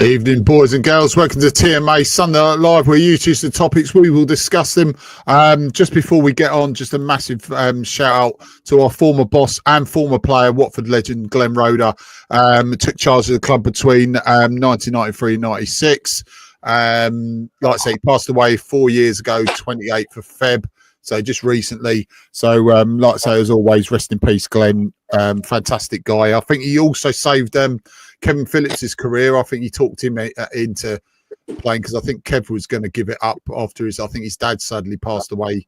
Evening, boys and girls. Welcome to TMA Sunday Night Live, where you choose the topics. We will discuss them. Just before we get on, just a massive shout out to our former boss and former player, Watford legend Glenn Roeder. Took charge of the club between 1993 and 96. Like I say, he passed away 4 years ago, 28th of Feb. So just recently. So like I say, as always, rest in peace, Glenn. Fantastic guy. I think he also saved Kevin Phillips's career. I think he talked him into playing, because I think Kev was going to give it up after I think his dad sadly passed away.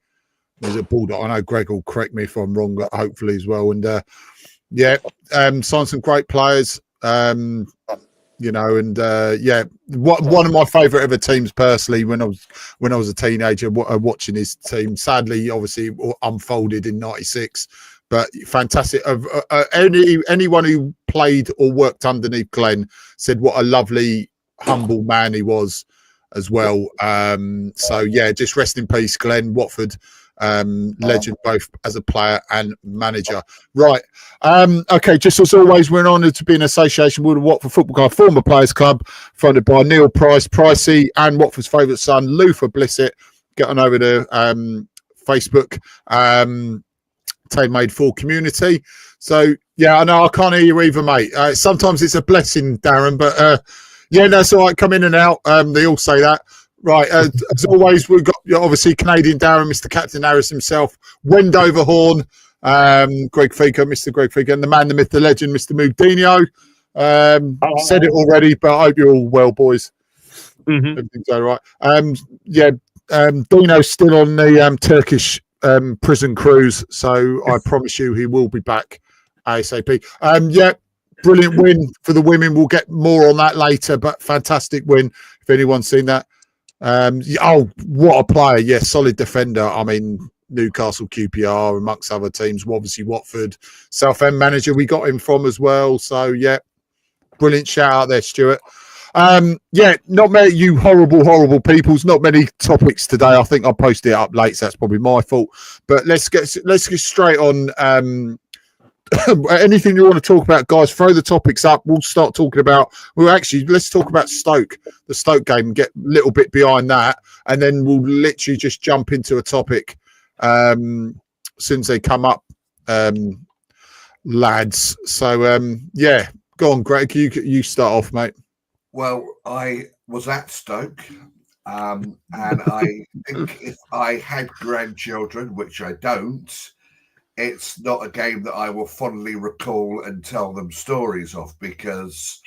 Was a Bulldog. I know Greg will correct me if I'm wrong, but hopefully as well. And signed some great players. One of my favourite ever teams personally when I was a teenager, watching his team. Sadly, obviously, unfolded in '96. But fantastic. Anyone who played or worked underneath Glenn said what a lovely, humble man he was as well. Just rest in peace, Glenn. Watford legend, both as a player and manager. Right. Okay, just as always, we're honoured to be in association with the Watford Football Club Former Players Club, funded by Neil Price, Pricey, and Watford's favourite son, Luther Blissett. Get on over to Facebook. Made for community. So I know I can't hear you either, mate. Sometimes it's a blessing, Darren, but that's all right. Come in and out. They all say that. Right. As always, we've got obviously Canadian Darren, Mr. Captain Harris himself, Wendover Horn, Greg Feeker, Mr. Greg Feeker, and the man, the myth, the legend, Mr. Mugdino. Said it already, but I hope you're all well, boys. Mm-hmm. Everything's all right. Dino's still on the Turkish prison cruise, so I promise you he will be back ASAP. Brilliant win for the women. We'll get more on that later, but fantastic win if anyone's seen that. What a player. Yes, solid defender. I mean, Newcastle, QPR, amongst other teams. Obviously Watford, Southend manager we got him from as well. So brilliant shout out there, Stuart. Not many, you horrible peoples, not many topics today. I think I'll post it up late, so that's probably my fault. But let's get straight on. Anything you want to talk about, guys, throw the topics up. We'll start talking about, let's talk about Stoke, the Stoke game, and get a little bit behind that, and then we'll literally just jump into a topic as soon as they come up, lads. So go on, Greg, you start off, mate. Well, I was at Stoke, and I think if I had grandchildren, which I don't, it's not a game that I will fondly recall and tell them stories of, because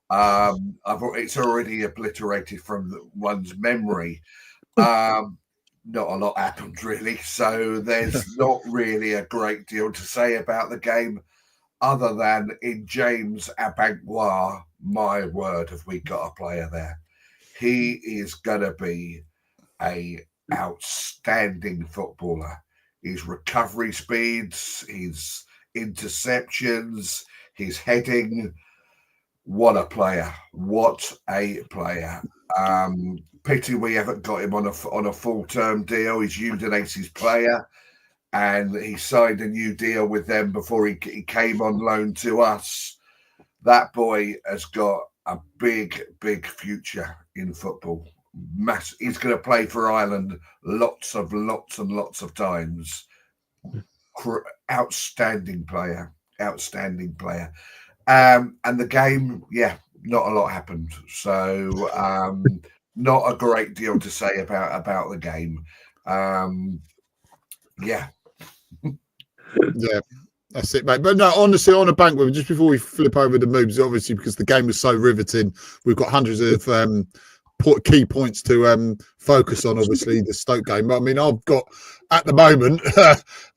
it's already obliterated from one's memory. Not a lot happened, really, so there's not really a great deal to say about the game, other than in James Abankwah, my word, have we got a player there. He is going to be an outstanding footballer. His recovery speeds, his interceptions, his heading. What a player. What a player. Pity we haven't got him on a full-term deal. He's Udinese's player, and he signed a new deal with them before he came on loan to us. That boy has got a big future in football. He's going to play for Ireland lots and lots of times. Outstanding player. And the game, not a lot happened. So not a great deal to say about the game. That's it, mate. But no, honestly, on a bank, just before we flip over the moves, obviously, because the game was so riveting, we've got hundreds of key points to focus on, obviously, the Stoke game. I mean, I've got, at the moment,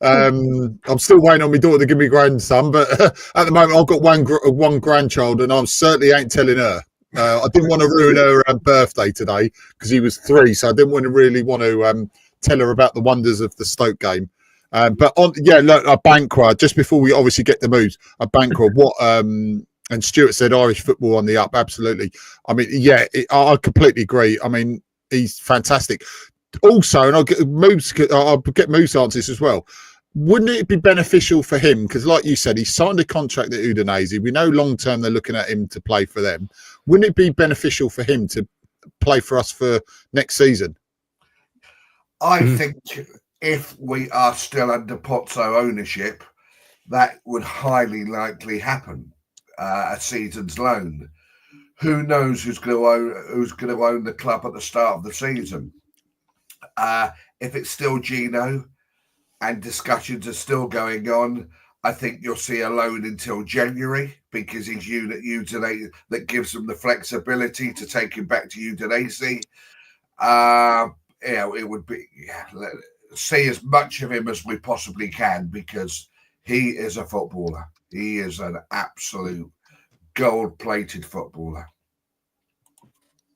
I'm still waiting on my daughter to give me grandson, but at the moment, I've got one grandchild, and I certainly ain't telling her. I didn't want to ruin her birthday today, because he was 3, so I didn't really want to tell her about the wonders of the Stoke game. Look, a Abankwah, just before we obviously get the moves, a Abankwah, and Stuart said Irish football on the up, absolutely. I mean, I completely agree. I mean, he's fantastic. Also, and I'll get Moose answers as well. wouldn't it be beneficial for him? Because like you said, he signed a contract at Udinese. We know long term they're looking at him to play for them. Wouldn't it be beneficial for him to play for us for next season? I think if we are still under Pozzo ownership, that would highly likely happen. A season's loan. Who knows who's going to own the club at the start of the season? If it's still Gino and discussions are still going on, I think you'll see a loan until January, because he's Udinese, that gives them the flexibility to take him back to Udinese. It would be see as much of him as we possibly can, because he is a footballer. He is an absolute gold-plated footballer.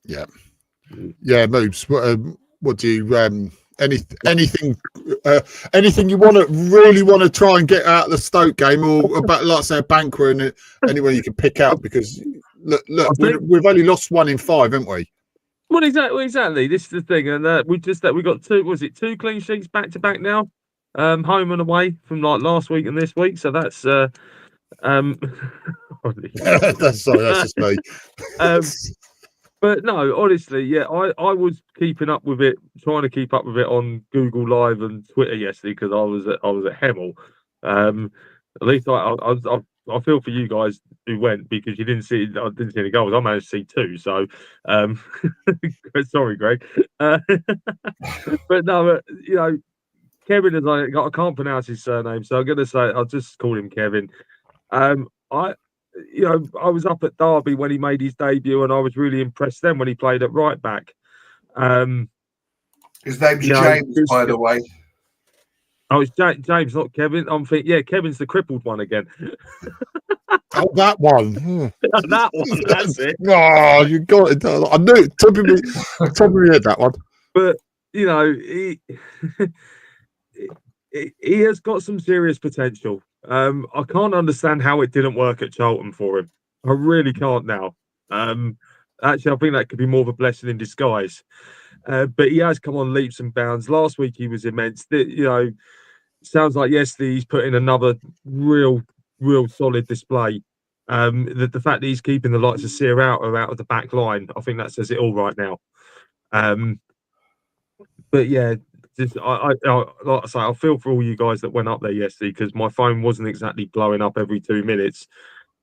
Yeah, Moobs. What do you anything you really want to try and get out of the Stoke game, or about, like, say, a banker and anyone you can pick out? Because look, we've only lost 1 in 5, haven't we? Well, exactly. This is the thing, and we got two clean sheets back to back now, home and away, from like last week and this week. So that's that's just me. But no, honestly, yeah, I was keeping up with it, trying to keep up with it on Google Live and Twitter yesterday, because I was at Hemel. At least I feel for you guys who went, because I didn't see any goals. I managed to see 2, so sorry, Greg. But no, Kevin, I can't pronounce his surname, so I'm going to say I'll just call him Kevin. I was up at Derby when he made his debut, and I was really impressed then when he played at right back. His name's James, by the way. Oh, it's James, not Kevin. I'm thinking, yeah, Kevin's the crippled one again. Oh, that one. That one, that's it. Oh, you got it. I knew it. Top of me head, that one. But, he has got some serious potential. I can't understand how it didn't work at Charlton for him. I really can't now. Actually, I think that could be more of a blessing in disguise. But he has come on leaps and bounds. Last week he was immense. Sounds like yesterday he's put in another real solid display. The fact that he's keeping the likes of Sear out of the back line, I think that says it all right now. But yeah, like I say, I feel for all you guys that went up there yesterday, because my phone wasn't exactly blowing up every 2 minutes.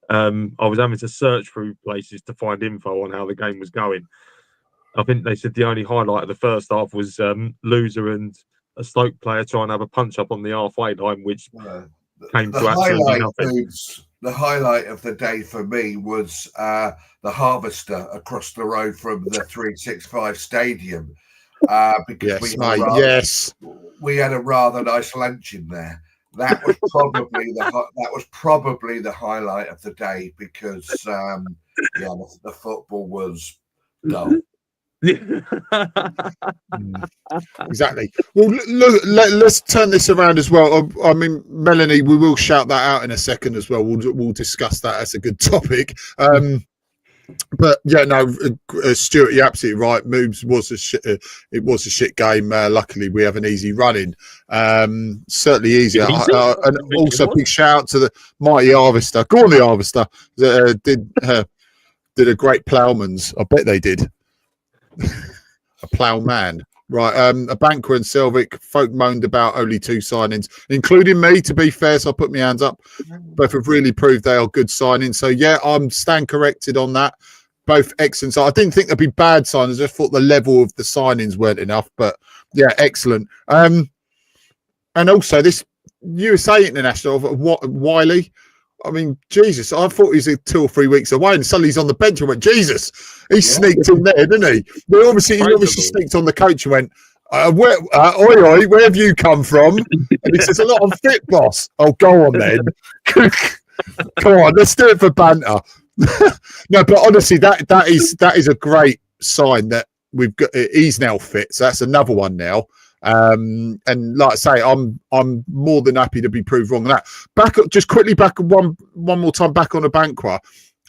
I was having to search through places to find info on how the game was going. I think they said the only highlight of the first half was Loser and a Stoke player trying to have a punch up on the halfway line, which came to absolutely nothing. The highlight of the day for me was the Harvester across the road from the 365 Stadium. Because we had a rather nice lunch in there. That was probably the highlight of the day, because the football was dull. Exactly. Well, look, let's turn this around as well. I mean, Melanie, we will shout that out in a second as well. We'll discuss that. That's a good topic. But yeah, no, Stuart, you're absolutely right. Moves was it was a shit game. Luckily, we have an easy run in. Certainly easier. And also, big shout out to the mighty Harvester. Go on, the Harvester. Did a great ploughman's. I bet they did. A ploughman. Right, a banker and Selvik. Folk moaned about only 2 signings, including me, to be fair, so I put my hands up. Both have really proved they are good signings. So, yeah, I'm stand corrected on that. Both excellent. So I didn't think there'd be bad signings. I just thought the level of the signings weren't enough. But, yeah, excellent. And also, this USA International, Wiley, I mean, Jesus, I thought he was 2 or 3 weeks away, and suddenly he's on the bench. I went, Jesus, he sneaked in there, didn't he? He obviously sneaked on the coach and went, oi, where have you come from? And he says, a lot on fit, boss. Oh, go on then. Come on, let's do it for banter. No, but honestly, that is a great sign that we've got. He's now fit, so that's another one now. And like I say, I'm more than happy to be proved wrong on that. Back one more time back on a Banqua.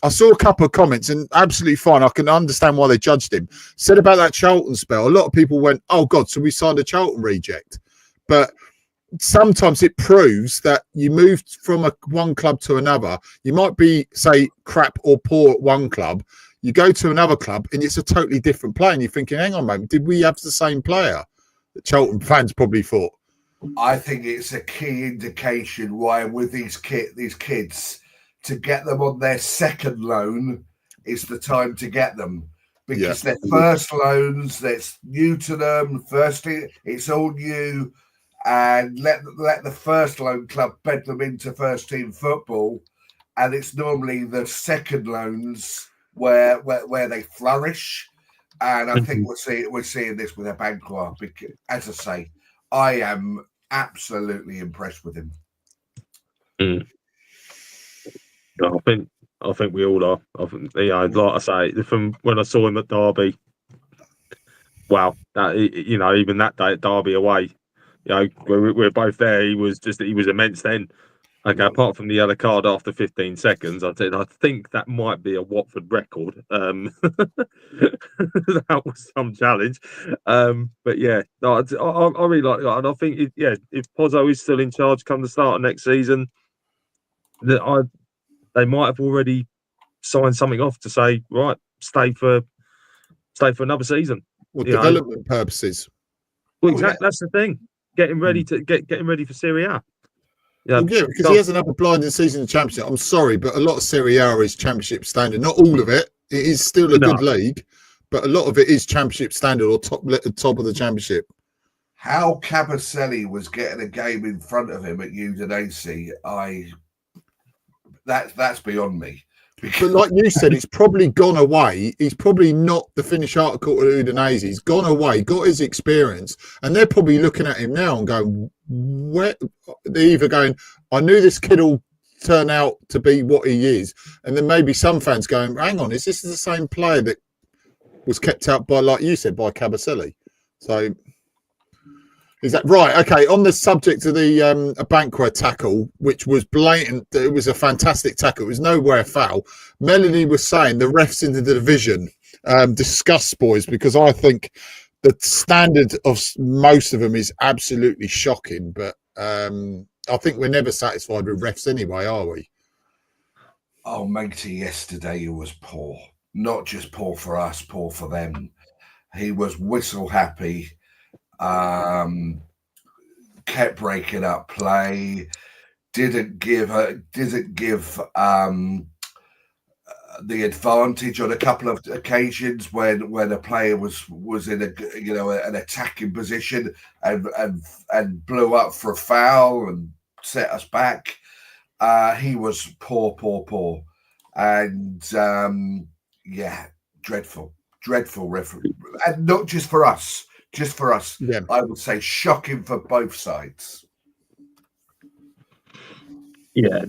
I saw a couple of comments, and absolutely fine. I can understand why they judged him. Said about that Charlton spell, a lot of people went, "Oh God, so we signed a Charlton reject." But sometimes it proves that you moved from one club to another. You might be, say, crap or poor at one club. You go to another club and it's a totally different player. And you're thinking, hang on a moment, did we have the same player? That Charlton fans probably thought. I think it's a key indication why with these kids, to get them on their second loan is the time to get them. Because their first loans, that's new to them. Firstly, it's all new. And let the first loan club bed them into first team football, and it's normally the second loans where they flourish. And I think we're seeing this with Abankwah, because, as I say, I am absolutely impressed with him. I think we all are. I think, like I say, from when I saw him at Derby, wow, even that day at Derby away. We're both there. He was immense then. Okay, apart from the yellow card after 15 seconds, I think that might be a Watford record. That was some challenge. But yeah, no, I really like that. And I think, if Pozzo is still in charge come the start of next season, they might have already signed something off to say, right, stay for another season. Well, development purposes. Well, exactly. That's the thing. Getting ready for Serie A. Because he has another blinding season in the Championship. I'm sorry, but a lot of Serie A is Championship standard. Not all of it. It is still a good league, but a lot of it is Championship standard or top of the Championship. How Cabaselli was getting a game in front of him at Udinese, that's beyond me. But like you said, it's probably gone away. He's probably not the finished article at Udinese. He's gone away, got his experience, and they're probably looking at him now and going, "Where?" They're either going, "I knew this kid will turn out to be what he is," and then maybe some fans going, "Hang on, is this the same player that was kept out by, like you said, by Cabaselli?" So. Is that right? Okay. On the subject of the Abankwah tackle, which was blatant, it was a fantastic tackle. It was nowhere foul. Melanie was saying the refs in the division discuss, boys, because I think the standard of most of them is absolutely shocking. But I think we're never satisfied with refs anyway, are we? Oh, matey, yesterday he was poor. Not just poor for us, poor for them. He was whistle happy. Kept breaking up play, didn't give the advantage on a couple of occasions when a player was in an attacking position and blew up for a foul and set us back. He was poor, and dreadful referee, and not just for us. Just for us, I would say shocking for both sides. Yeah,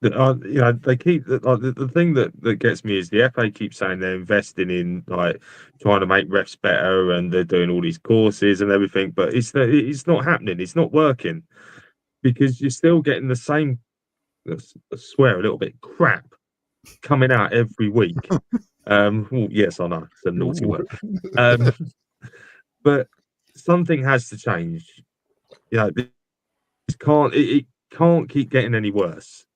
they keep the thing that gets me is the FA keeps saying they're investing in trying to make refs better and they're doing all these courses and everything, but it's not happening. It's not working because you're still getting the same. I swear a little bit crap coming out every week. Well, yes, I know it's a naughty word. But something has to change. It can't keep getting any worse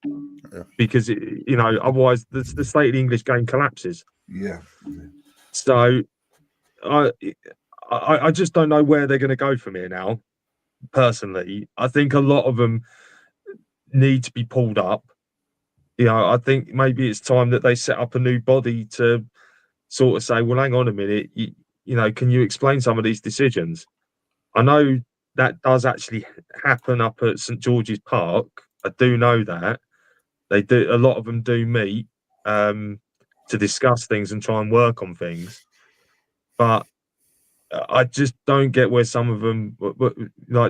because otherwise the state of the English game collapses. Yeah. So I just don't know where they're going to go from here now. Personally, I think a lot of them need to be pulled up. I think maybe it's time that they set up a new body to sort of say, well, hang on a minute. Can you explain some of these decisions? I know that does actually happen up at St George's Park. I do know that they do. A lot of them do meet to discuss things and try and work on things. But I just don't get where some of them,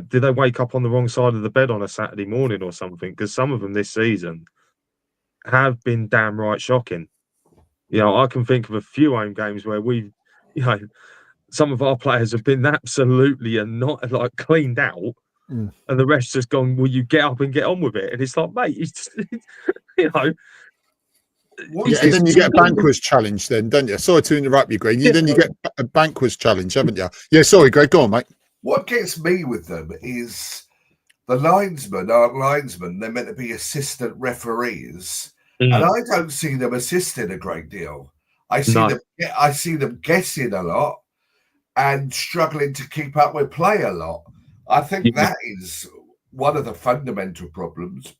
did they wake up on the wrong side of the bed on a Saturday morning or something? Because some of them this season have been damn right shocking. I can think of a few home games where we've, some of our players have been absolutely and not cleaned out, and the rest just gone, will you get up and get on with it? And it's like, mate, he's just, and then you get a Bankwah's challenge, then, don't you? Sorry to interrupt you, Greg. Then you get a Bankwah's challenge, haven't you? Yeah, sorry, Greg. Go on, mate. What gets me with them is the linesmen aren't linesmen. They're meant to be assistant referees. And I don't see them assisting a great deal. I see them guessing a lot and struggling to keep up with play a lot. I think that is one of the fundamental problems.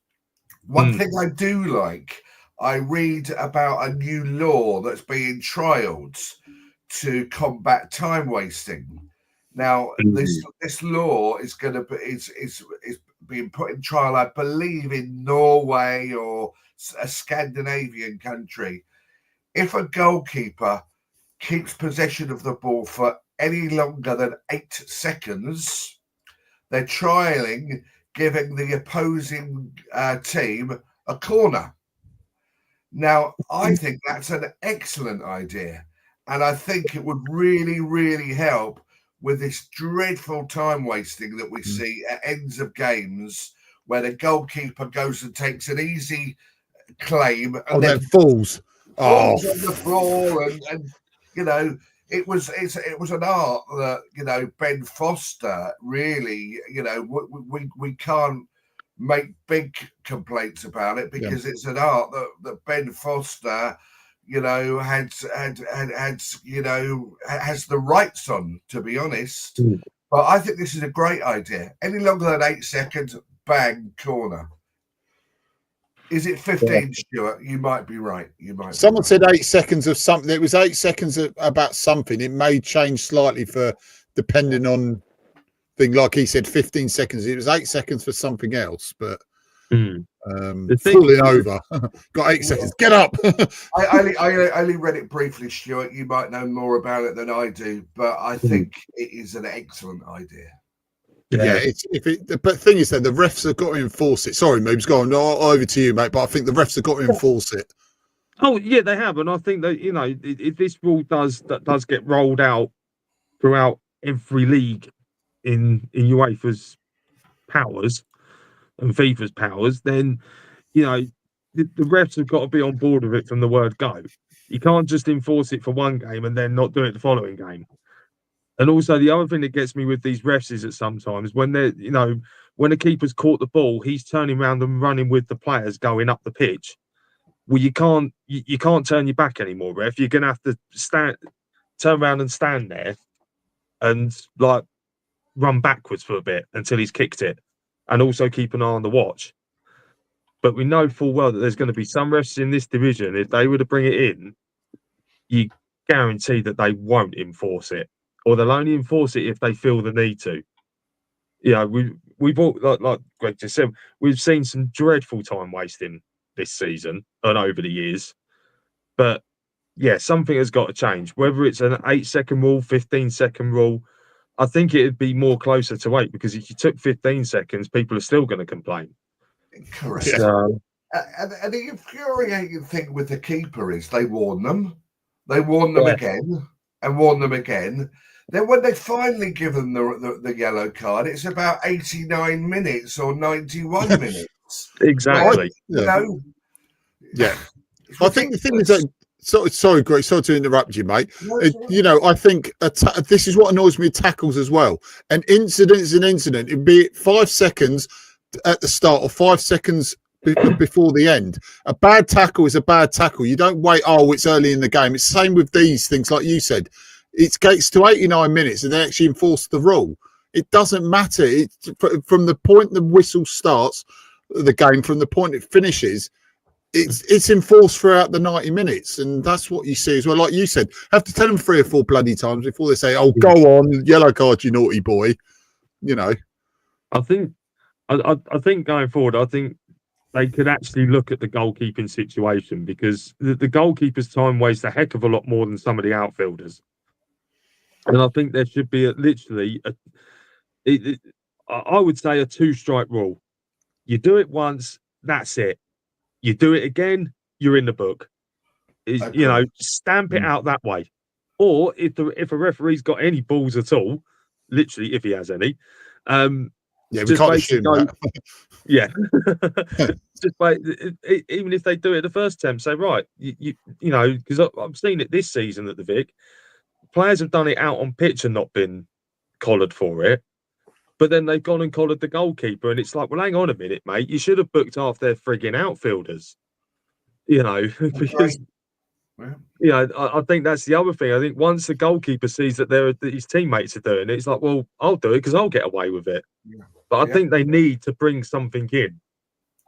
One thing I do like, I read about a new law that's being trialled to combat time wasting. Now, this law is going to be is being put in trial, I believe, in Norway or a Scandinavian country. If a goalkeeper keeps possession of the ball for any longer than 8 seconds, they're trialing giving the opposing team a corner. Now, I think that's an excellent idea. And I think it would really, really help with this dreadful time wasting that we see at ends of games where the goalkeeper goes and takes an easy claim and then falls on the floor. And you know, it was an art that, you know, Ben Foster really, you know, we can't make big complaints about it because it's an art that Ben Foster, you know, has the rights on, to be honest. But I think this is a great idea. Any longer than 8 seconds, bang, corner. Is it 15, Stuart? You might be right. Someone said 8 seconds of something. It was 8 seconds about something. It may change slightly for depending on thing. Like he said, 15 seconds. It was 8 seconds for something else, but falling over. Got 8 seconds. Get up. I only read it briefly, Stuart. You might know more about it than I do, but I think it is an excellent idea. Yeah, but the thing is that the refs have got to enforce it. Sorry, Moobs, go on. Over to you, mate. But I think the refs have got to enforce it. Oh yeah, they have, and I think that, you know, if this rule does get rolled out throughout every league in UEFA's powers and FIFA's powers, then, you know, the refs have got to be on board with it from the word go. You can't just enforce it for one game and then not do it the following game. And also, the other thing that gets me with these refs is that sometimes when they're, you know, when the keeper's caught the ball, he's turning around and running with the players going up the pitch. Well, you can't turn your back anymore, ref. You're gonna have to turn around and stand there and like run backwards for a bit until he's kicked it, and also keep an eye on the watch. But we know full well that there's going to be some refs in this division, if they were to bring it in, you guarantee that they won't enforce it. Or they'll only enforce it if they feel the need to. Yeah, we've all, like Greg just said, we've seen some dreadful time wasting this season and over the years. But yeah, something has got to change. Whether it's an 8-second rule, 15-second rule, I think it'd be more closer to 8, because if you took 15 seconds, people are still going to complain. Correct. And the infuriating thing with the keeper is they warn them. They warn them again and warn them again. Then when they finally give them the yellow card, it's about 89 minutes or 91 minutes. Exactly. You know? Yeah. I think the thing is that, sorry, Greg, sorry to interrupt you, mate. You know, I think this is what annoys me with tackles as well. An incident is an incident. It'd be 5 seconds at the start or 5 seconds before the end. A bad tackle is a bad tackle. You don't wait, it's early in the game. It's the same with these things, like you said. It gets to 89 minutes and they actually enforce the rule. It doesn't matter. It's from the point the whistle starts, the game, from the point it finishes, it's enforced throughout the 90 minutes. And that's what you see as well. Like you said, have to tell them 3 or 4 bloody times before they say, oh, go on, yellow card, you naughty boy. You know. I think going forward, I think they could actually look at the goalkeeping situation, because the goalkeepers time waste a heck of a lot more than some of the outfielders. And I think there should be I would say a 2-strike rule. You do it once, that's it. You do it again, you're in the book. You know, stamp it out that way. Or if a referee's got any balls at all, literally if he has any, we can't assume that. Yeah, just even if they do it the first attempt, say, right, you know, because I've seen it this season at the Vic. Players have done it out on pitch and not been collared for it. But then they've gone and collared the goalkeeper, and it's like, well, hang on a minute, mate. You should have booked half their frigging outfielders, you know, because I think that's the other thing. I think once the goalkeeper sees that his teammates are doing it, it's like, well, I'll do it because I'll get away with it. Yeah. But I think they need to bring something in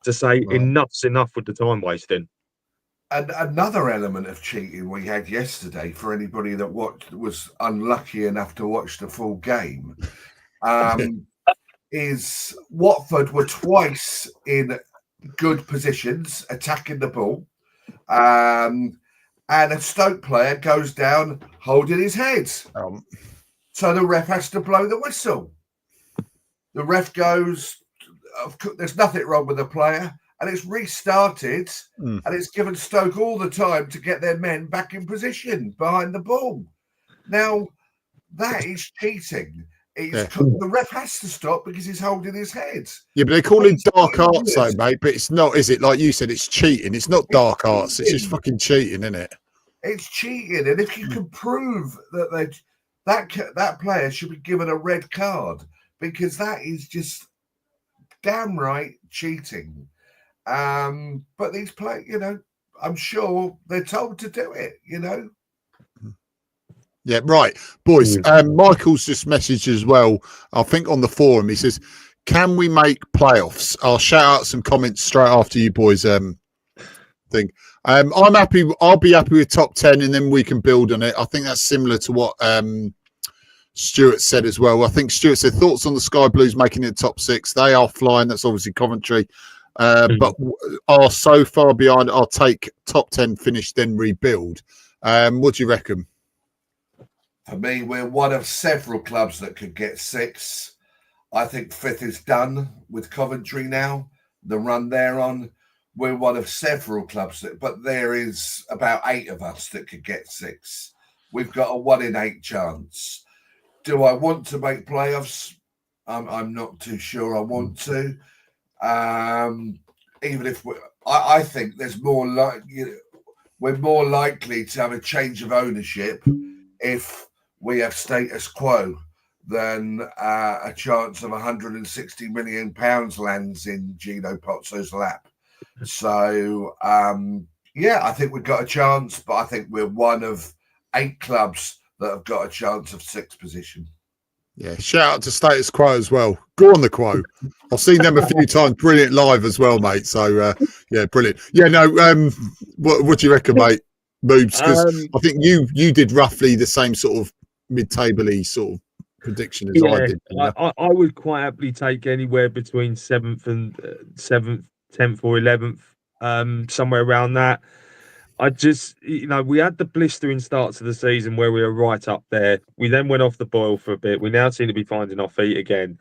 to say enough's enough with the time wasting. And another element of cheating we had yesterday, for anybody that was unlucky enough to watch the full game, is Watford were twice in good positions attacking the ball, and a Stoke player goes down holding his head. So the ref has to blow the whistle. The ref goes, there's nothing wrong with the player, and it's restarted, and it's given Stoke all the time to get their men back in position behind the ball. Now, that is cheating. The ref has to stop because he's holding his head. Yeah, but they call it dark arts, though, mate. But it's not, is it? Like you said, it's cheating. It's not dark arts. It's just fucking cheating, isn't it? It's cheating, and if you can prove that that player should be given a red card, because that is just damn right cheating. But these players, I'm sure they're told to do it, Yeah, right. Boys, Michael's just messaged as well, I think on the forum. He says, can we make playoffs? I'll shout out some comments straight after you boys thing. I'm happy. I'll be happy with top 10 and then we can build on it. I think that's similar to what Stuart said as well. I think Stuart said thoughts on the Sky Blues making it top 6. They are flying. That's obviously Coventry. But are so far behind. I'll take top 10 finish, then rebuild. What do you reckon? For me, we're one of several clubs that could get 6. I think 5th is done with Coventry now. The run they're on. We're one of several clubs, but there is about 8 of us that could get 6. We've got a 1 in 8 chance. Do I want to make playoffs? I'm not too sure I want to. Even if I think there's more we're more likely to have a change of ownership if we have status quo than a chance of £160 million lands in Gino Pozzo's lap. So I think we've got a chance, but I think we're one of 8 clubs that have got a chance of 6th position. Yeah, shout out to Status Quo as well. Go on the Quo. I've seen them a few times. Brilliant live as well, mate. So yeah, brilliant. Yeah, no. What do you reckon, mate? Moves, because I think you did roughly the same sort of mid-table-y sort of prediction as I did. I would quite happily take anywhere between 7th and 7th, 10th or 11th, somewhere around that. I just, we had the blistering start to the season where we were right up there. We then went off the boil for a bit. We now seem to be finding our feet again.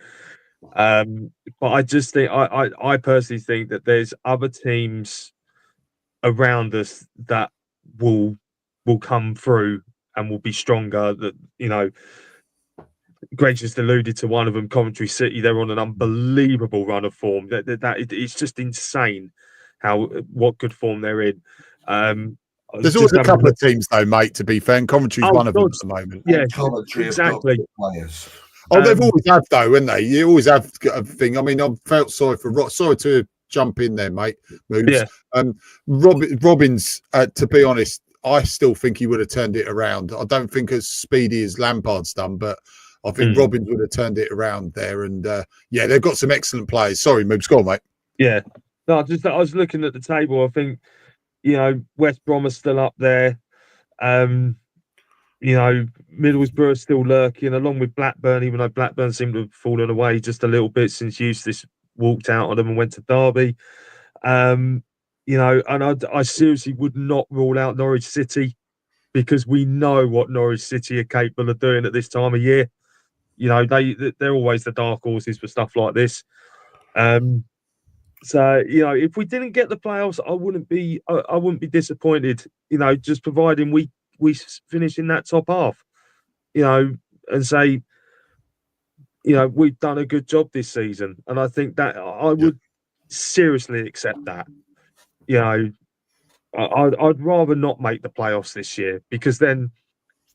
But I just think, I personally think that there's other teams around us that will come through and will be stronger. That, Greg just alluded to one of them, Coventry City. They're on an unbelievable run of form. It's just insane what good form they're in. There's always a couple of teams, though, mate. To be fair, and Coventry's one of them at the moment. Yeah, Coventry exactly. Players. Oh, they've always have, though, haven't they? You always have a thing. I mean, I felt sorry to jump in there, mate. Moves. Yeah. Robbins, to be honest, I still think he would have turned it around. I don't think as speedy as Lampard's done, but I think Robbins would have turned it around there. And they've got some excellent players. Sorry, Moves, go on, mate. Yeah. No, I was looking at the table. I think, West Brom are still up there. Middlesbrough are still lurking, along with Blackburn, even though Blackburn seem to have fallen away just a little bit since Eustace walked out on them and went to Derby. And I seriously would not rule out Norwich City, because we know what Norwich City are capable of doing at this time of year. They're always the dark horses for stuff like this. So, if we didn't get the playoffs, I wouldn't be disappointed, just providing we finish in that top half, and say, we've done a good job this season. And I think that I would seriously accept that. I'd rather not make the playoffs this year, because then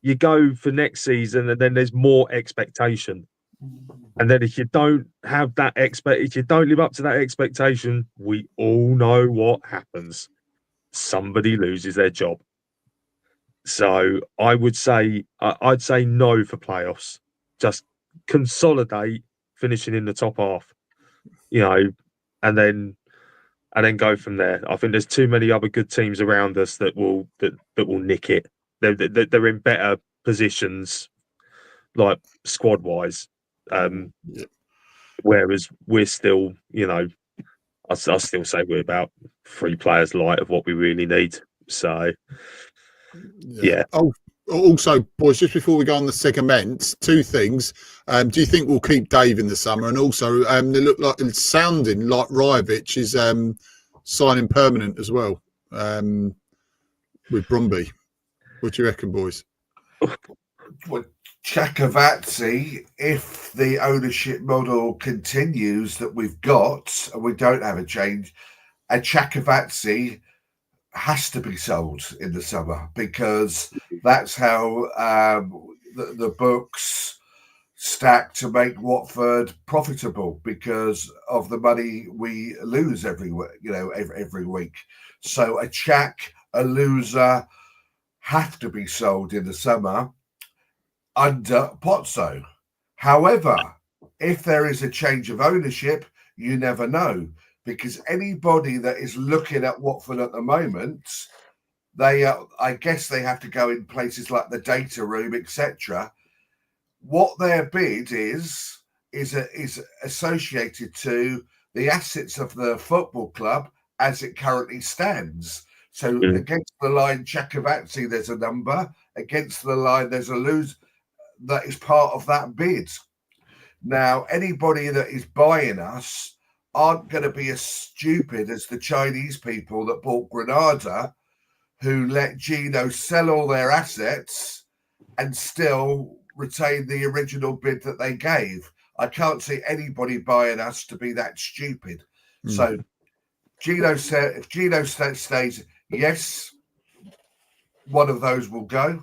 you go for next season and then there's more expectation. And then if you don't have that if you don't live up to that expectation, we all know what happens. Somebody loses their job. So I would say, I'd say no for playoffs. Just consolidate, finishing in the top half, and then go from there. I think there's too many other good teams around us that will nick it. They're in better positions, like squad wise. Whereas we're still, I still say we're about 3 players light of what we really need. So, yeah. Oh, also, boys, just before we go on the segment, 2 things. Do you think we'll keep Dave in the summer? And also, they look like it's sounding like Rajovic is signing permanent as well with Bromby. What do you reckon, boys? Well, Chakavazzi, if the ownership model continues that we've got and we don't have a change, a Chakavazzi has to be sold in the summer, because that's how the books stack to make Watford profitable, because of the money we lose every week. So a Chak, a loser, have to be sold in the summer under Pozzo. However, if there is a change of ownership, you never know, because anybody that is looking at Watford at the moment, I guess they have to go in places like the data room, etc. What their bid is associated to the assets of the football club as it currently stands. So against the line Chakavazzi, there's a number. Against the line, there's a lose that is part of that bid. Now, anybody that is buying us aren't going to be as stupid as the Chinese people that bought Granada, who let Gino sell all their assets and still retain the original bid that they gave. I can't see anybody buying us to be that stupid. So Gino said, if Gino stays, yes, one of those will go.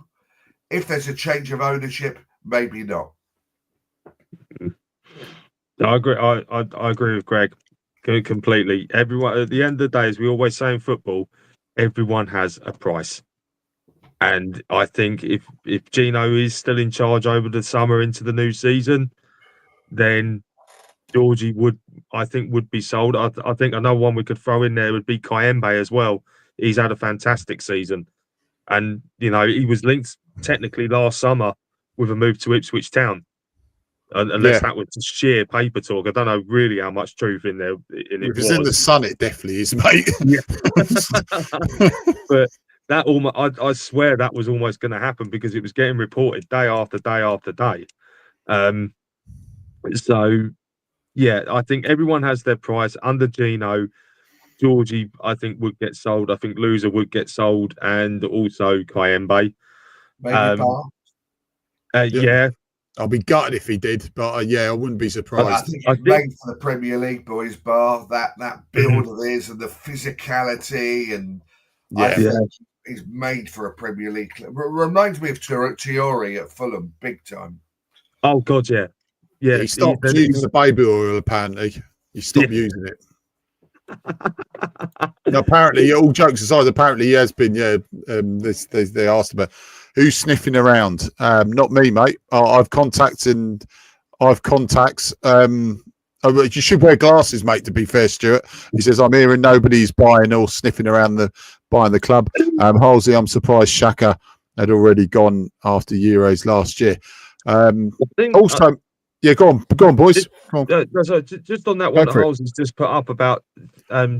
If there's a change of ownership, maybe not. I agree. I agree with Greg completely. Everyone, at the end of the day, as we always say in football, everyone has a price. And I think if Gino is still in charge over the summer into the new season, then Georgie would be sold. I think another one we could throw in there would be Kayembe as well. He's had a fantastic season, and he was linked technically last summer with a move to Ipswich Town. Unless that was sheer paper talk, I don't know really how much truth in there. If it was in the Sun, it definitely is, mate. Yeah. But that I swear that was almost going to happen, because it was getting reported day after day after day. So yeah, I think everyone has their price. Under Gino, Georgie, I think, would get sold. I think Loser would get sold, and also Kayembe. Maybe Bar. Yeah. I'll be gutted if he did, but I wouldn't be surprised. I think it's made for the Premier League, boys. Bar, that build of his and the physicality, and I think he's made for a Premier League club. Reminds me of Tiori at Fulham, big time. Oh God, yeah. He stopped using the baby oil. Apparently, he stopped using it. Apparently, all jokes aside, apparently he has been. They asked about who's sniffing around. Not me, mate. I've contacts. You should wear glasses, mate. To be fair, Stuart. He says I'm hearing nobody's buying or sniffing around buying the club. Halsey, I'm surprised Xhaka had already gone after Euros last year. Yeah, go on, boys. Go on. Just on that one that Halsey's just put up about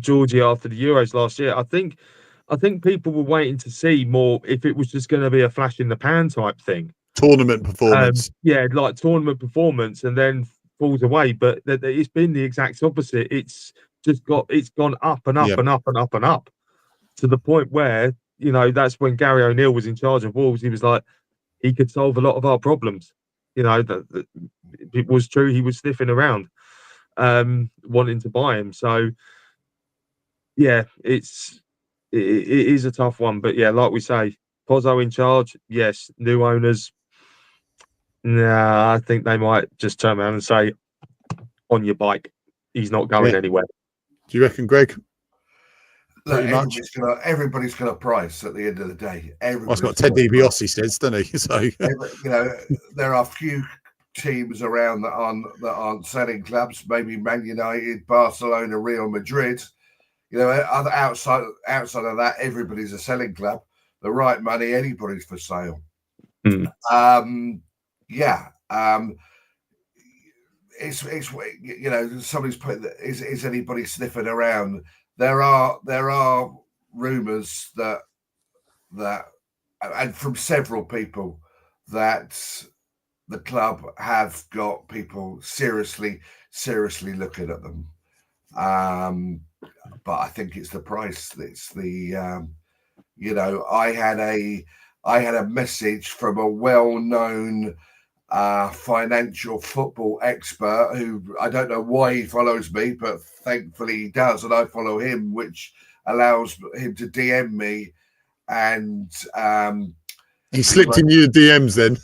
Georgie after the Euros last year. I think people were waiting to see more if it was just going to be a flash in the pan type thing. Tournament performance. Like tournament performance, and then falls away. But it's been the exact opposite. It's gone up and up and up and up and up, to the point where that's when Gary O'Neill was in charge of Wolves. He was like, he could solve a lot of our problems. It was true. He was sniffing around, wanting to buy him. So, yeah, it is a tough one. But yeah, like we say, Pozzo in charge. Yes, new owners. Nah, I think they might just turn around and say, on your bike, he's not going anywhere. Do you reckon, Greg? Look, Pretty much. everybody's got a price at the end of the day. Well, that's what Ted DiBiase says, doesn't he? So there are few teams around that aren't selling clubs. Maybe Man United, Barcelona, Real Madrid. Outside of that, everybody's a selling club. The right money, anybody's for sale. It's somebody's put. Is anybody sniffing around? There are rumours that and from several people that the club have got people seriously looking at them. But I think it's the price. It's the I had a message from a well-known financial football expert who, I don't know why he follows me, but thankfully he does, and I follow him, which allows him to DM me. And he slipped in your DMs then.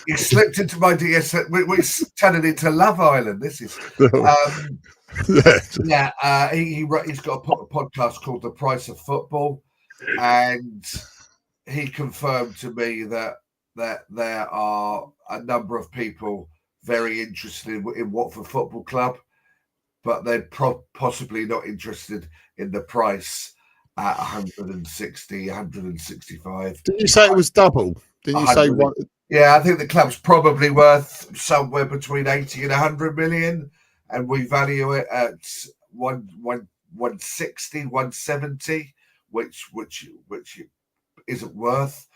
he slipped into my DMs. We're turning into Love Island. This is he's got a podcast called The Price of Football, and he confirmed to me that there are a number of people very interested in Watford Football Club, but they're possibly not interested in the price at 160, 165. Didn't you say it was double? Didn't you say one? Yeah, I think the club's probably worth somewhere between 80 and 100 million, and we value it at 160, 170, which isn't worth.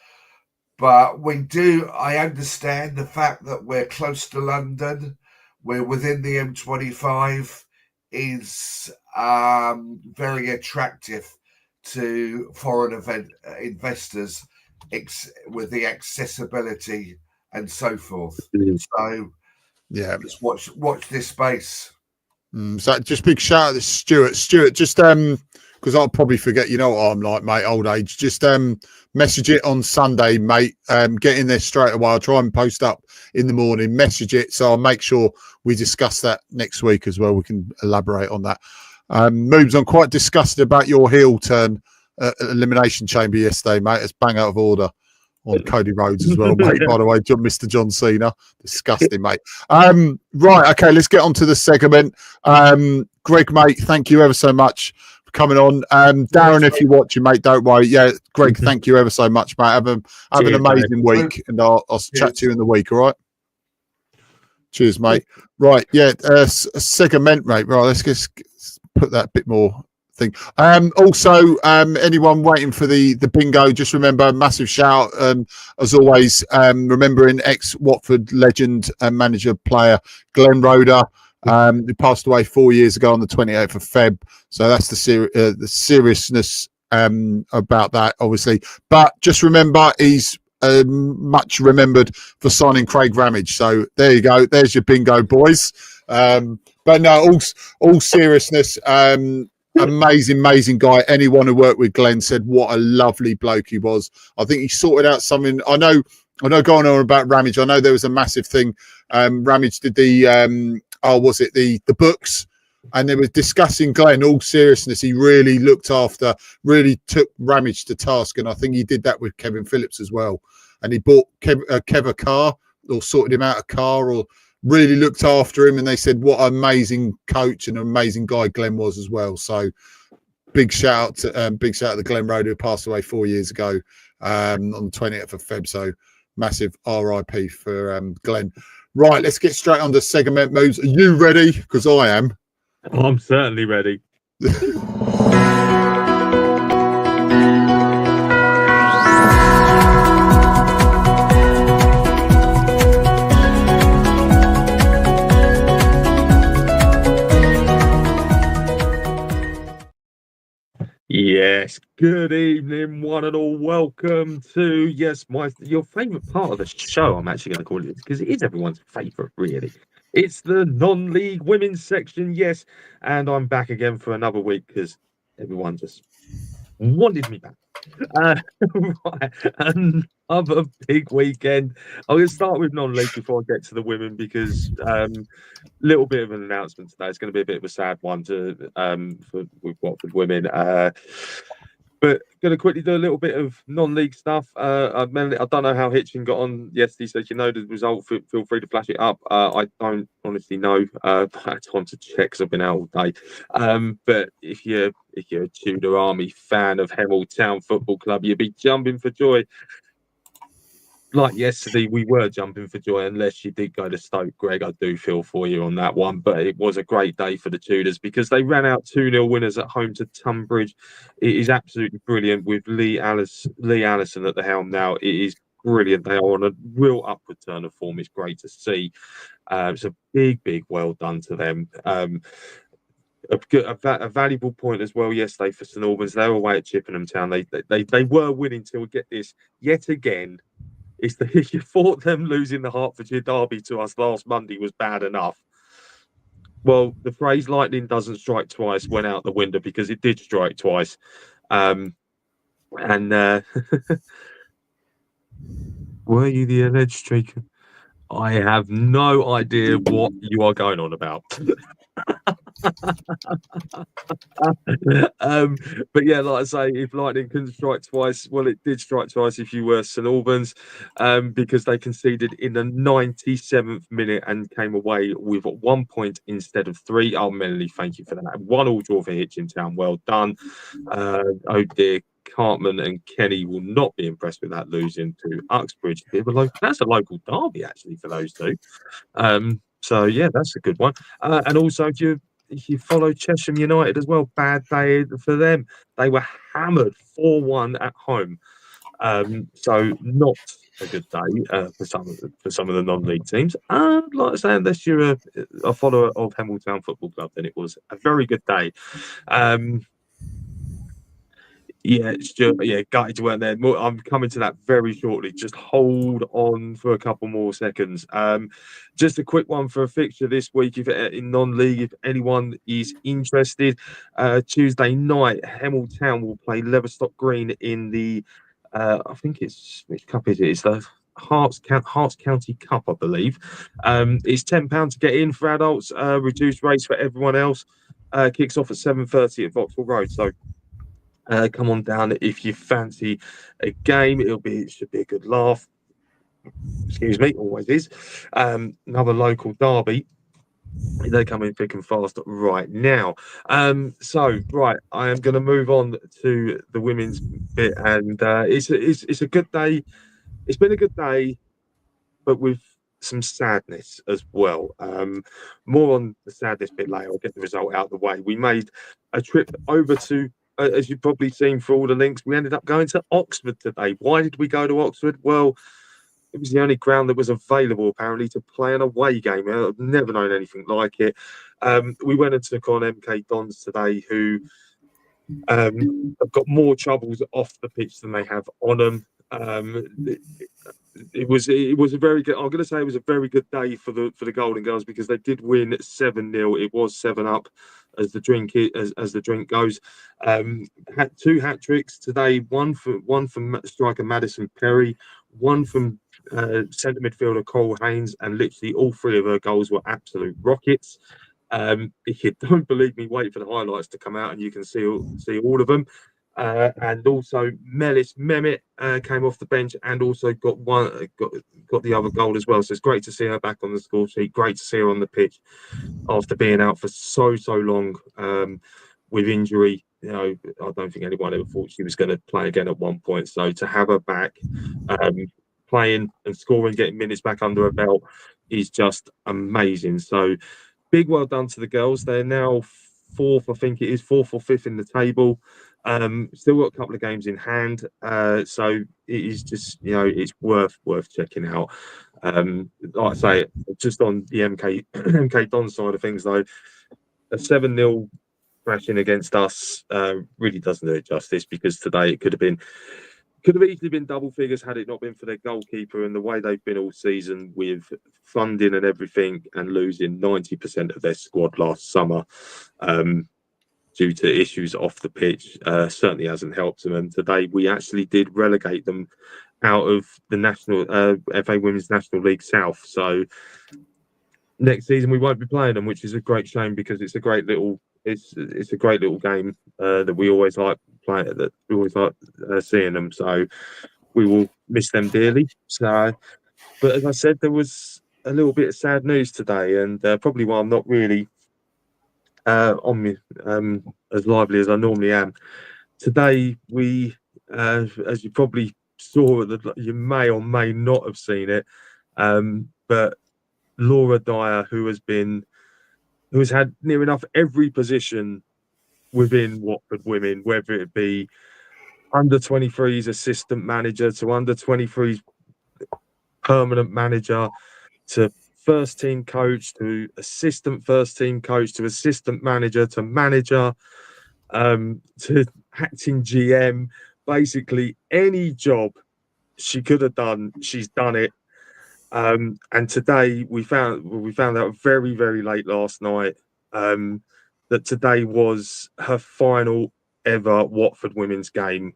But I understand the fact that we're close to London, we're within the M25, is very attractive to foreign investors with the accessibility and so forth. So yeah, just watch this space. So just big shout out to Stuart. Just because I'll probably forget, you know what I'm like, mate, old age. Just message it on Sunday, mate. Get in there straight away. I'll try and post up in the morning, message it. So I'll make sure we discuss that next week as well. We can elaborate on that. Moves, I'm quite disgusted about your heel turn elimination chamber yesterday, mate. It's bang out of order on Cody Rhodes as well, mate. By the way, Mr. John Cena. Disgusting, mate. Right, okay, let's get on to the segment. Greg, mate, thank you ever so much for coming on. Darren, if you're watching, mate, don't worry. Yeah, Greg, thank you ever so much, mate. Have an amazing week, and I'll chat to you in the week, all right? Cheers, mate. Right, yeah, segment, mate. Right, let's just put that bit more thing. Also, anyone waiting for the bingo, just remember, massive shout, as always, remembering ex-Watford legend and manager player Glenn Roeder, who passed away 4 years ago on the 28th of Feb. So that's the seriousness about that, obviously. But just remember, he's much remembered for signing Craig Ramage. So there you go. There's your bingo, boys. But no, all seriousness, amazing guy. Anyone who worked with Glenn said what a lovely bloke he was. I think he sorted out something. I know going on about Ramage, I know there was a massive thing. Ramage did the the books, and they were discussing Glenn. All seriousness, he really looked after, really took Ramage to task, and I think he did that with Kevin Phillips as well. And he bought Kev a car, or sorted him out a car, or really looked after him. And they said what an amazing coach and an amazing guy Glenn was as well. So big shout out to Glenn Roeder, who passed away 4 years ago on the 20th of Feb. So massive RIP for Glenn. Right, let's get straight on to segment moves. Are you ready? Because I am. I'm certainly ready. Yes, good evening, one and all. Welcome to your favourite part of the show. I'm actually going to call it because it is everyone's favourite, really. It's the non-league women's section, yes, and I'm back again for another week because everyone just wanted me back. Right. Another big weekend. I'm going to start with non-league before I get to the women because little bit of an announcement today. It's going to be a bit of a sad one with Watford women. But going to quickly do a little bit of non-league stuff. I don't know how Hitchin got on yesterday, so if you know the result, feel free to flash it up. I don't honestly know. I had time to check because I've been out all day. But if you're a Tudor Army fan of Hemel Town Football Club, you'd be jumping for joy. Like yesterday, we were jumping for joy, unless you did go to Stoke, Greg. I do feel for you on that one, but it was a great day for the Tudors because they ran out 2-0 winners at home to Tunbridge. It is absolutely brilliant with Lee Allison at the helm now. It is brilliant. They are on a real upward turn of form. It's great to see. It's a big well done to them. A valuable point as well yesterday for St Albans. They were away at Chippenham Town. They were winning till we get this yet again. It's you thought them losing the Hertfordshire derby to us last Monday was bad enough. Well, the phrase "lightning doesn't strike twice" went out the window because it did strike twice. Were you the alleged streaker? I have no idea what you are going on about. But yeah, like I say, if lightning couldn't strike twice, well, it did strike twice if you were St Albans, because they conceded in the 97th minute and came away with 1 point instead of 3. Oh, Melanie, thank you for that. 1-1 draw for Hitchin Town. Well done. Oh dear, Cartman and Kenny will not be impressed with that losing to Uxbridge. That's a local derby actually for those two. So yeah, that's a good one. And also, if you follow Chesham United as well, bad day for them. They were hammered 4-1 at home. So not a good day for some of the non-league teams. Like I say, unless you're a follower of Hemel Town Football Club, then it was a very good day. Yeah, gutted you weren't there. I'm coming to that very shortly. Just hold on for a couple more seconds. Just a quick one for a fixture this week, if in non-league, if anyone is interested. Tuesday night, Hemel Town will play Leverstock Green in the, I think it's, which cup is it? It's the Hearts County Cup, I believe. It's £10 to get in for adults. Reduced rates for everyone else. Kicks off at 7:30 at Vauxhall Road. So. Come on down if you fancy a game. It should be a good laugh. Excuse me, always is. Another local derby. They come in thick and fast right now. I am going to move on to the women's bit, and it's a good day. It's been a good day, but with some sadness as well. More on the sadness bit later. I'll get the result out of the way. We made a trip over to, as you've probably seen for all the links, we ended up going to Oxford today. Why did we go to Oxford? Well, it was the only ground that was available, apparently, to play an away game. I've never known anything like it. We went and took on MK Dons today, who have got more troubles off the pitch than they have on them. It was a very good. I'm going to say it was a very good day for the Golden Girls because they did win 7-0. It was 7-up as the drink goes. Had 2 hat tricks today. One from striker Madison Perry, one from centre midfielder Cole Haynes, and literally all 3 of her goals were absolute rockets. If you don't believe me, wait for the highlights to come out and you can see all of them. And also Melis Mehmet came off the bench and also got the other goal as well. So it's great to see her back on the score sheet. Great to see her on the pitch after being out for so long with injury. You know, I don't think anyone ever thought she was going to play again at one point. So to have her back playing and scoring, getting minutes back under her belt is just amazing. So big well done to the girls. They're now 4th, I think it is 4th or 5th in the table. Still got a couple of games in hand, so it is just, it's worth checking out. Like I say, just on the MK Don side of things though, a 7-0 thrashing against us really doesn't do it justice, because today it could have easily been double figures had it not been for their goalkeeper and the way they've been all season with funding and everything, and losing 90% of their squad last summer due to issues off the pitch certainly hasn't helped them. And today we actually did relegate them out of the national FA Women's National League South. So next season we won't be playing them, which is a great shame because it's a great little it's a great little game that we always like playing, that we always like seeing them. So we will miss them dearly. So, but as I said, there was a little bit of sad news today, and probably why I'm not really on me as lively as I normally am. Today we, as you probably saw, you may or may not have seen it, but Laura Dyer, who has had near enough every position within Watford Women, whether it be under 23s assistant manager to under 23s permanent manager to first team coach to assistant first team coach to assistant manager to manager to acting GM, basically any job she could have done, she's done it. And today we found out very, very late last night that today was her final ever Watford women's game.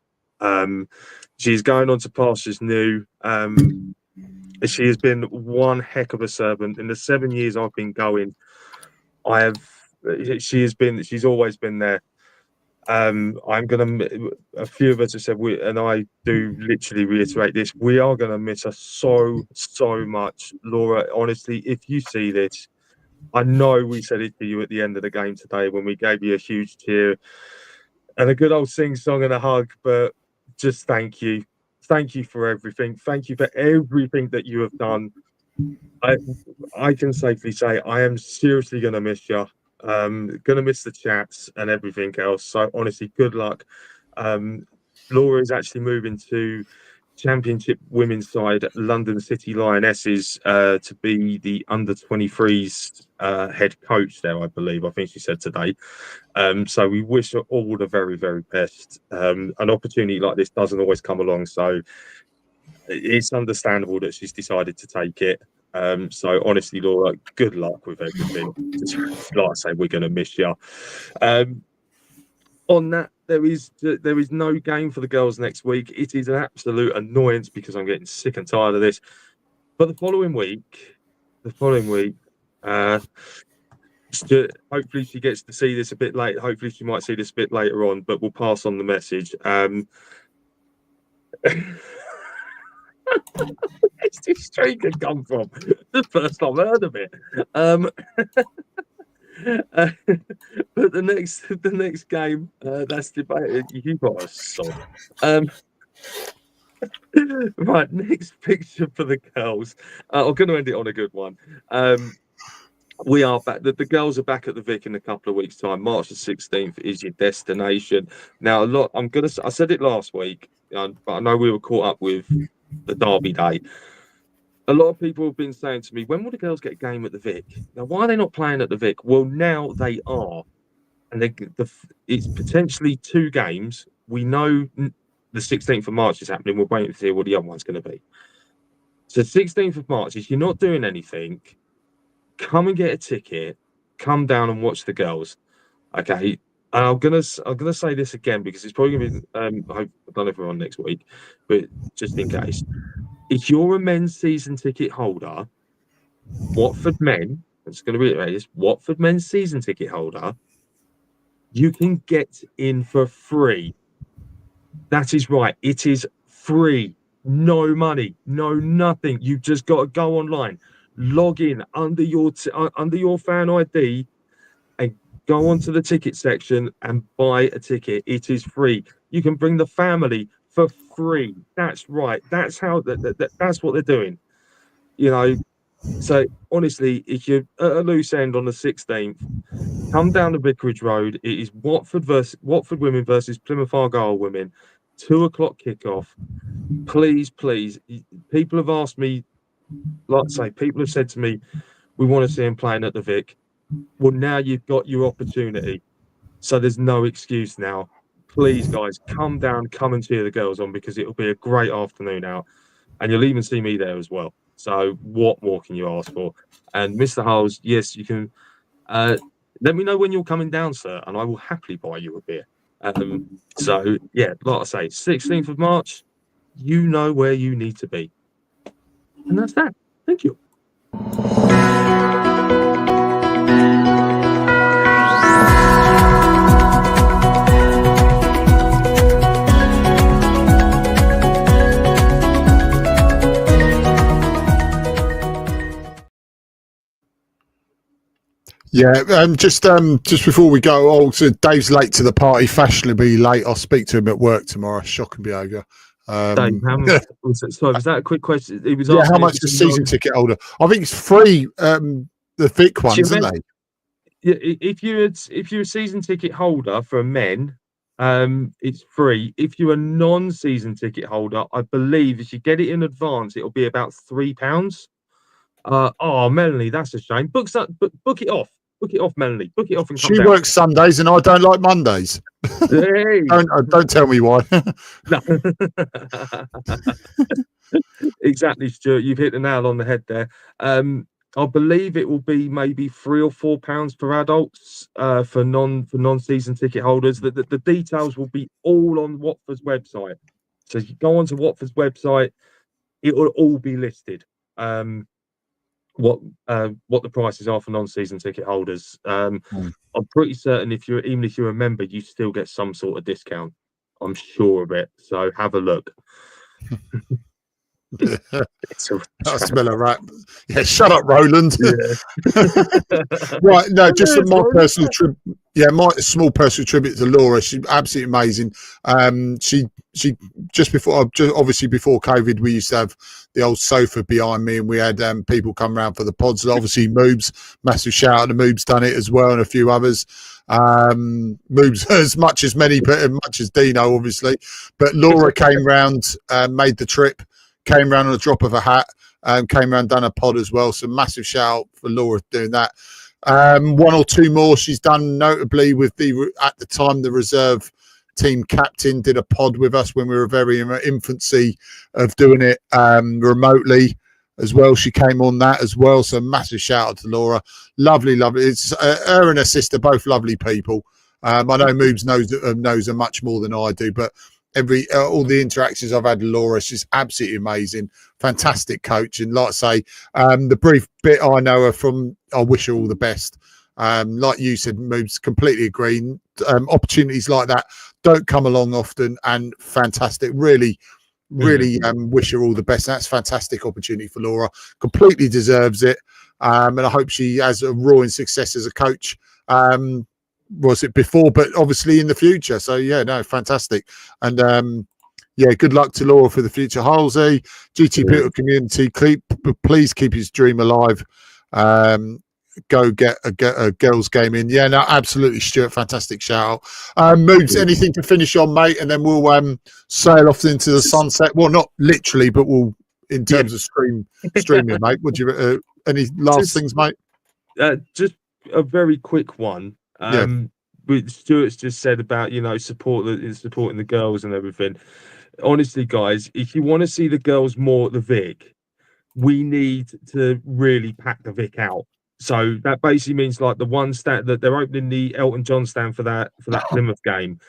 She's going on to pastures new. She has been one heck of a servant in the 7 years I've been going. She's always been there. A few of us have said, and I do literally reiterate this, we are going to miss her so much. Laura, honestly, if you see this, I know we said it to you at the end of the game today when we gave you a huge cheer and a good old sing-song and a hug, but just thank you. Thank you for everything. Thank you for everything that you have done. I can safely say I am seriously going to miss you. Going to miss the chats and everything else. So honestly, good luck. Laura is actually moving to Championship women's side London City Lionesses to be the under 23s head coach there, I believe. I think she said today. So we wish her all the very, very best. An opportunity like this doesn't always come along, so it's understandable that she's decided to take it. So honestly, Laura, good luck with everything. Like I say, we're going to miss you. On that, there is no game for the girls next week. It is an absolute annoyance because I'm getting sick and tired of this. But the following week, hopefully she gets to see this a bit late. Hopefully she might see this a bit later on, but we'll pass on the message. Where's this streak had come from? The first I've heard of it. But the next game, that's debated. You got a sod. Right, next picture for the girls. I'm going to end it on a good one. We are back. The girls are back at the Vic in a couple of weeks' time. March the 16th is your destination. Now, I said it last week, but I know we were caught up with the Derby day. A lot of people have been saying to me, when will the girls get a game at the Vic? Now, why are they not playing at the Vic? Well, now they are. And it's potentially 2 games. We know the 16th of March is happening. We're waiting to see what the other one's going to be. So 16th of March, if you're not doing anything, come and get a ticket. Come down and watch the girls. Okay. And I'm gonna say this again because it's probably gonna be I don't know if we're on next week, but just in case. If you're a men's season ticket holder, Watford men, I'm just going to reiterate this, Watford men's season ticket holder, you can get in for free. That is right. It is free. No money, no nothing. You've just got to go online, log in under your fan ID and go onto the ticket section and buy a ticket. It is free. You can bring the family for free. That's right. That's how that's what they're doing. You know, so honestly, if you're at a loose end on the 16th, come down to Vicarage Road. It is Watford women versus Plymouth Argyle women. 2 o'clock kickoff. Please. People have asked me, like I say, people have said to me, we want to see them playing at the Vic. Well, now you've got your opportunity. So there's no excuse now. Please, guys, come down, come and cheer the girls on because it'll be a great afternoon out. And you'll even see me there as well. So what more can you ask for? And Mr. Hulls, yes, you can. Let me know when you're coming down, sir, and I will happily buy you a beer. So, yeah, like I say, 16th of March, you know where you need to be. And that's that. Thank you. Yeah, just before we go, so Dave's late to the party, fashionably late. I'll speak to him at work tomorrow. Shocking behaviour. Dave, how much was it? Sorry, was that a quick question? It was how much is season ticket holder? I think it's free. The Vic ones, isn't they? Yeah, if you're a season ticket holder for men, it's free. If you're a non-season ticket holder, I believe if you get it in advance, it'll be about £3. Oh, Melanie, that's a shame. Book it off. Book it off, Melanie. Book it off and come down. She works Sundays and I don't like Mondays. Hey. don't tell me why. No. Exactly, Stuart. You've hit the nail on the head there. I believe it will be maybe £3 or £4 per adults for non-season ticket holders. The details will be all on Watford's website. So if you go onto Watford's website, it will all be listed. What the prices are for non-season ticket holders. I'm pretty certain even if you're a member, you still get some sort of discount. I'm sure of it. So have a look. I smell a rat. Yeah, shut up, Roland. Yeah. Right, no, just my personal tribute. Yeah, my small personal tribute to Laura. She's absolutely amazing. She obviously before COVID, we used to have the old sofa behind me, and we had people come around for the pods. And obviously, Moobs, massive shout out to Moobs, done it as well, and a few others. Moobs as much as Dino, obviously, but Laura came round, made the trip. Came round on a drop of a hat, came round, done a pod as well. So massive shout out for Laura doing that. One or two more she's done, notably with at the time the reserve team captain did a pod with us when we were very in infancy of doing it remotely as well. She came on that as well. So massive shout out to Laura. Lovely. It's her and her sister, both lovely people. I know Moobs knows her much more than I do, but all the interactions I've had with Laura, she's absolutely amazing, fantastic coach, and like I say, the brief bit I know her from, I wish her all the best. Like you said, Moves, completely agree. Opportunities like that don't come along often, and fantastic. Really wish her all the best. That's a fantastic opportunity for Laura. Completely deserves it, and I hope she has a roaring success as a coach. Was it before, but obviously in the future. So yeah, no, fantastic. And yeah, good luck to Laura for the future. Halsey, GT People community, please keep his dream alive. Go get a girls game in. Yeah, no, absolutely, Stuart. Fantastic shout out. Moves, anything to finish on, mate, and then we'll sail off into the sunset. Well, not literally, but we'll in terms of streaming, mate. Would you any last things, mate? Just a very quick one. Stuart's just said about supporting the girls and everything. Honestly, guys, if you want to see the girls more at the Vic, we need to really pack the Vic out. So that basically means like the one stand that they're opening the Elton John stand for that Plymouth game.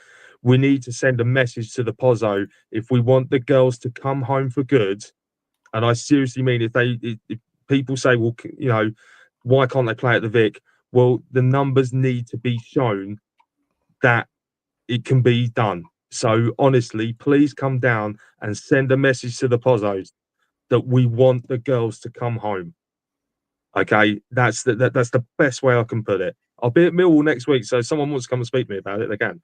We need to send a message to the Pozzo if we want the girls to come home for good. And I seriously mean, if people say, well, why can't they play at the Vic? Well, the numbers need to be shown that it can be done. So honestly, please come down and send a message to the Pozzos that we want the girls to come home. Okay, that's the best way I can put it. I'll be at Millwall next week, so if someone wants to come and speak to me about it, they can.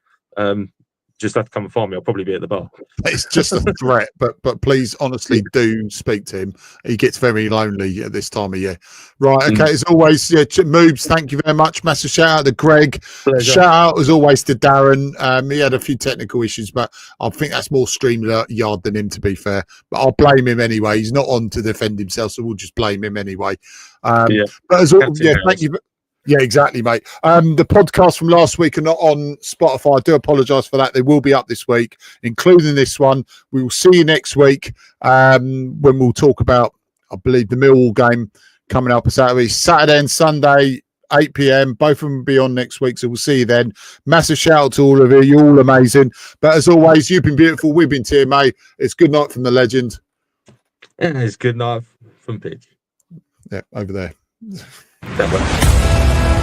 Just have to come and find me. I'll probably be at the bar. It's just a threat, but please, honestly, do speak to him. He gets very lonely at this time of year. Right, okay, as always, Moobs, thank you very much. Massive shout out to Greg. Pleasure. Shout out, as always, to Darren. He had a few technical issues, but I think that's more StreamYard than him, to be fair. But I'll blame him anyway. He's not on to defend himself, so we'll just blame him anyway. But as always, thank you. Yeah, exactly, mate. The podcasts from last week are not on Spotify. I do apologise for that. They will be up this week, including this one. We will see you next week when we'll talk about, I believe, the Millwall game coming up Saturday and Sunday. 8 p.m. Both of them will be on next week, so we'll see you then. Massive shout out to all of you. You're all amazing. But as always, you've been beautiful. We've been TMA. It's good night from the legend. Yeah, it's good night from Pitch. Yeah, over there. That way.